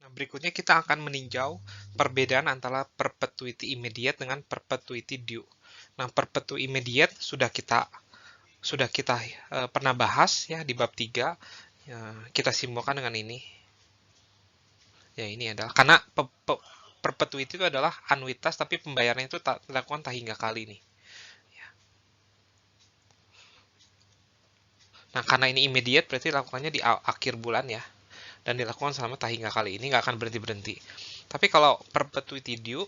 Nah, berikutnya kita akan meninjau perbedaan antara perpetuity immediate dengan perpetuity due. Nah, perpetuity immediate sudah kita pernah bahas ya di bab 3. Ya, kita simpulkan dengan ini. Ya, ini adalah karena perpetuity itu adalah anuitas tapi pembayarannya itu dilakukan tak hingga kali nih. Ya. Nah, karena ini immediate berarti lakukannya di akhir bulan ya. Dan dilakukan selama tak hingga kali. Ini nggak akan berhenti-berhenti. Tapi kalau perpetuity due,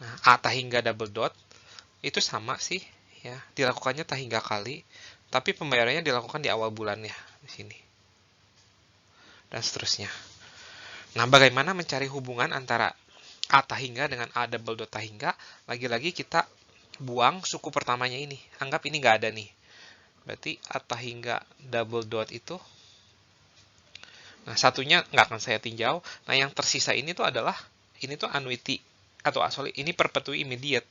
nah, A tak hingga double dot, itu sama sih ya, dilakukannya tak hingga kali, tapi pembayarannya dilakukan di awal bulannya di sini. Dan seterusnya. Nah, bagaimana mencari hubungan antara A tak hingga dengan A double dot tak hingga? Lagi-lagi kita buang suku pertamanya ini. Anggap ini nggak ada nih. Berarti A tak hingga double dot itu, nah satunya nggak akan saya tinjau. Nah, yang tersisa ini tuh adalah, ini tuh annuity, atau sorry, ini perpetuity immediate.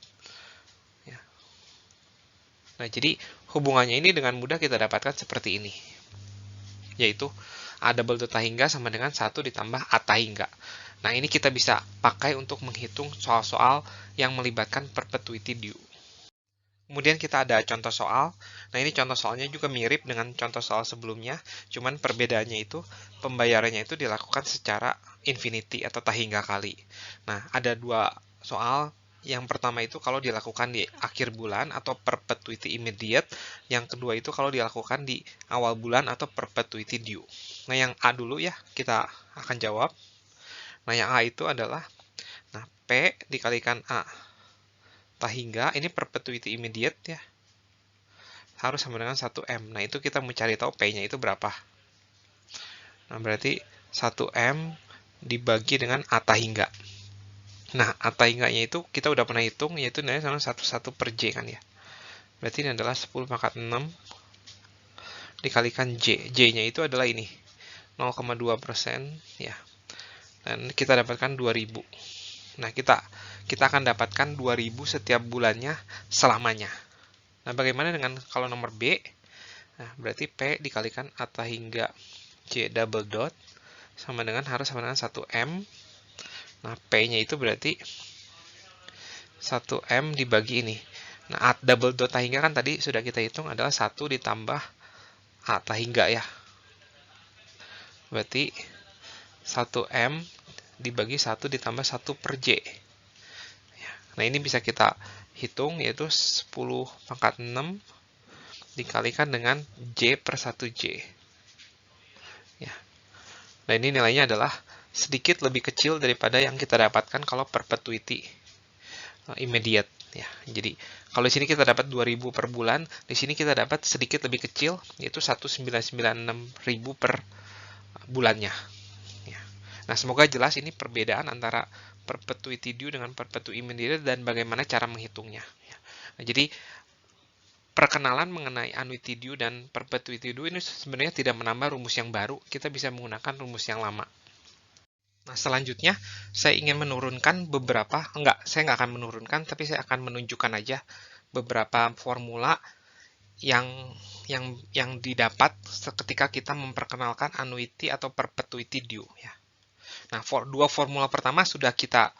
Ya. Nah, jadi hubungannya ini dengan mudah kita dapatkan seperti ini. Yaitu A double dot tak hingga sama dengan 1 ditambah A tak hingga. Nah, ini kita bisa pakai untuk menghitung soal-soal yang melibatkan perpetuity due. Kemudian kita ada contoh soal. Nah, ini contoh soalnya juga mirip dengan contoh soal sebelumnya, cuman perbedaannya itu pembayarannya itu dilakukan secara infinity atau tak hingga kali. Nah, ada dua soal. Yang pertama itu kalau dilakukan di akhir bulan atau perpetuity immediate. Yang kedua itu kalau dilakukan di awal bulan atau perpetuity due. Nah, yang A dulu ya, kita akan jawab. Nah, yang A itu adalah, nah, P dikalikan A tak hingga, ini perpetuity immediate ya, harus sama dengan 1M. Nah, itu kita mencari tahu P-nya itu berapa. Nah, berarti 1M dibagi dengan A tak hingga. Nah, A tak hingganya itu kita udah pernah hitung, yaitu nilainya sama 11 per J kan ya. Berarti ini adalah 10 pangkat 6 dikalikan J. J-nya itu adalah ini, 0,2% ya. Dan kita dapatkan 2000. Nah, kita akan dapatkan 2000 setiap bulannya selamanya. Nah, bagaimana dengan kalau nomor B? Nah, berarti P dikalikan A tak hingga J double dot sama dengan, harus sama dengan 1M. Nah, P-nya itu berarti 1M dibagi ini. Nah, A double dot tak hingga kan tadi sudah kita hitung adalah 1 ditambah A tak hingga ya. Berarti 1M dibagi 1 ditambah 1 per J. Nah, ini bisa kita hitung, yaitu 10 pangkat 6 dikalikan dengan J per 1J. Ya. Nah, ini nilainya adalah sedikit lebih kecil daripada yang kita dapatkan kalau perpetuity immediate. Ya, jadi kalau di sini kita dapat 2000 per bulan, di sini kita dapat sedikit lebih kecil, yaitu 1.996.000 per bulannya. Ya. Nah, semoga jelas ini perbedaan antara perpetuity due dengan perpetuity immediate dan bagaimana cara menghitungnya. Ya. Nah, jadi perkenalan mengenai annuity due dan perpetuity due ini sebenarnya tidak menambah rumus yang baru, kita bisa menggunakan rumus yang lama. Nah, selanjutnya saya ingin menurunkan saya nggak akan menurunkan, tapi saya akan menunjukkan aja beberapa formula yang didapat ketika kita memperkenalkan annuity atau perpetuity due ya. Nah, dua formula pertama sudah kita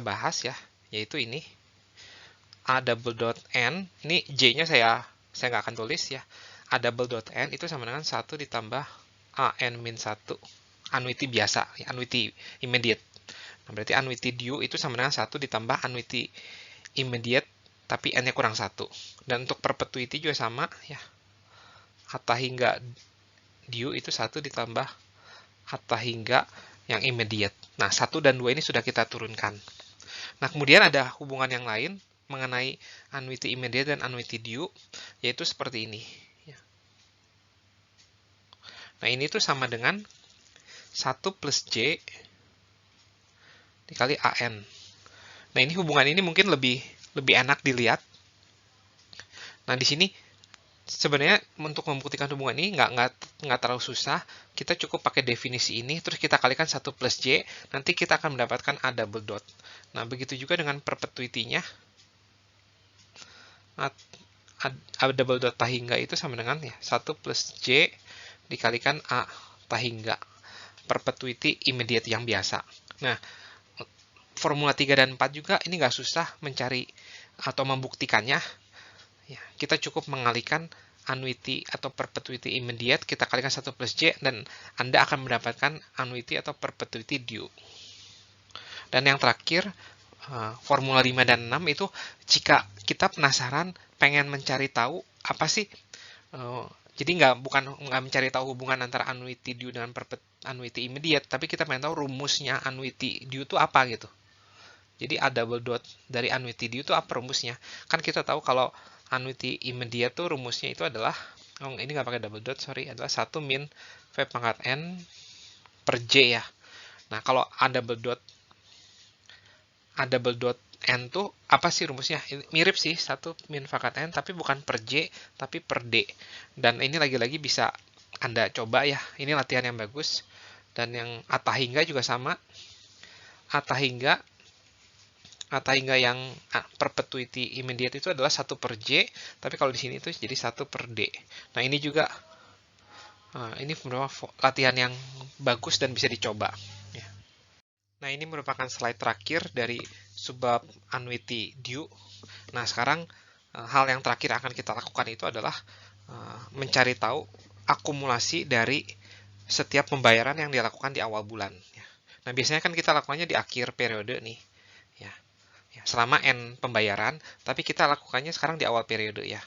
bahas ya, yaitu ini A double dot N, ini J-nya saya nggak akan tulis ya. A double dot N itu sama dengan 1 ditambah AN min 1, annuity biasa, ya, annuity immediate. Nah, berarti annuity due itu sama dengan 1 ditambah annuity immediate, tapi N-nya kurang 1. Dan untuk perpetuity juga sama, ya. A tak hingga due itu 1 ditambah A tak hingga yang immediate. Nah, 1 dan 2 ini sudah kita turunkan. Nah, kemudian ada hubungan yang lain mengenai annuity immediate dan annuity due, yaitu seperti ini. Nah, ini tuh sama dengan 1 plus J dikali AN. Nah, ini hubungan ini mungkin lebih enak dilihat. Nah, di sini sebenarnya untuk membuktikan hubungan ini nggak terlalu susah. Kita cukup pakai definisi ini, terus kita kalikan 1 plus J, nanti kita akan mendapatkan A double dot. Nah, begitu juga dengan perpetuity-nya. A double dot tak hingga itu sama dengan ya, 1 plus J dikalikan A Atahingga perpetuity immediate yang biasa. Nah, formula 3 dan 4 juga ini nggak susah mencari atau membuktikannya. Ya, kita cukup mengalihkan annuity atau perpetuity immediate, kita kalikan 1 plus J, dan Anda akan mendapatkan annuity atau perpetuity due. Dan yang terakhir, formula 5 dan 6 itu jika kita penasaran, pengen mencari tahu apa sih, jadi bukan mencari tahu hubungan antara annuity due dengan annuity immediate, tapi kita pengen tahu rumusnya annuity due itu apa gitu. Jadi A double dot dari annuity due itu apa rumusnya? Kan kita tahu kalau annuity immediate tuh rumusnya itu adalah, ini nggak pakai double dot, sorry, adalah 1 min V pangkat N per J ya. Nah, kalau A double dot N tuh apa sih rumusnya? Mirip sih, 1 min pangkat N, tapi bukan per J, tapi per D. Dan ini lagi-lagi bisa Anda coba ya, ini latihan yang bagus. Dan yang atahingga juga sama. Atahingga yang perpetuity immediate itu adalah 1 per J, tapi kalau di sini itu jadi 1 per D. Nah, ini juga ini merupakan latihan yang bagus dan bisa dicoba. Ya. Nah, ini merupakan slide terakhir dari subbab annuity due. Nah, sekarang hal yang terakhir akan kita lakukan itu adalah mencari tahu akumulasi dari setiap pembayaran yang dilakukan di awal bulan. Nah, biasanya kan kita lakukannya di akhir periode nih. Selama N pembayaran, tapi kita lakukannya sekarang di awal periode ya.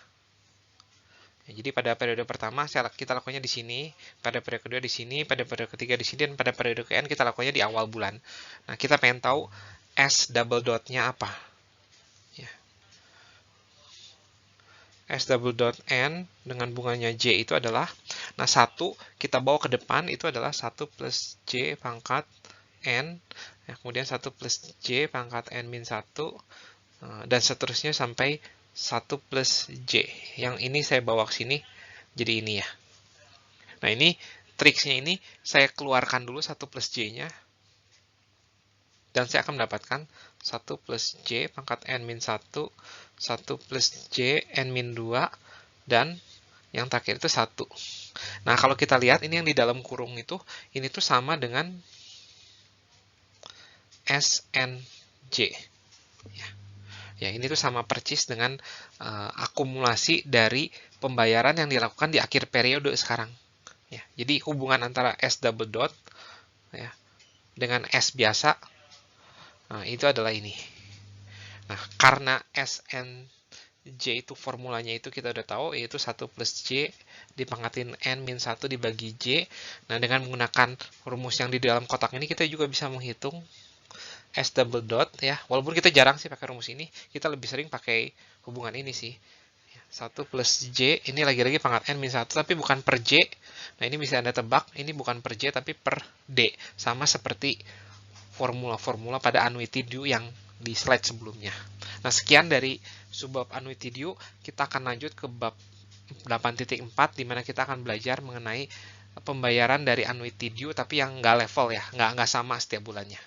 Jadi pada periode pertama kita lakukannya di sini, pada periode kedua di sini, pada periode ketiga di sini, dan pada periode ke N kita lakukannya di awal bulan. Nah, kita pengen tahu S double dot-nya apa. Ya. S double dot N dengan bunganya J itu adalah, nah 1 kita bawa ke depan itu adalah 1 plus J pangkat N, ya, kemudian 1 plus J pangkat N min 1, dan seterusnya sampai 1 plus J. Yang ini saya bawa ke sini, jadi ini ya. Nah, ini triksnya ini, saya keluarkan dulu 1 plus J-nya, dan saya akan mendapatkan 1 plus J pangkat N min 1, 1 plus J N min 2, dan yang terakhir itu 1. Nah, kalau kita lihat, ini yang di dalam kurung itu, ini tuh sama dengan SNJ. Ya, ini tuh sama persis dengan akumulasi dari pembayaran yang dilakukan di akhir periode sekarang. Ya, jadi hubungan antara S double dot ya, dengan S biasa, itu adalah ini. Nah, karena SNJ itu formulanya itu kita udah tahu, yaitu 1 plus J dipangkatin N min 1 dibagi J. Nah, dengan menggunakan rumus yang di dalam kotak ini, kita juga bisa menghitung S double dot ya, walaupun kita jarang sih pakai rumus ini, kita lebih sering pakai hubungan ini sih. 1 plus J, ini lagi-lagi pangkat N min 1, tapi bukan per J. Nah, ini bisa Anda tebak, ini bukan per J, tapi per D. Sama seperti formula-formula pada annuity due yang di slide sebelumnya. Nah, sekian dari subbab annuity due. Kita akan lanjut ke bab 8.4, di mana kita akan belajar mengenai pembayaran dari annuity due, tapi yang nggak level ya, nggak sama setiap bulannya.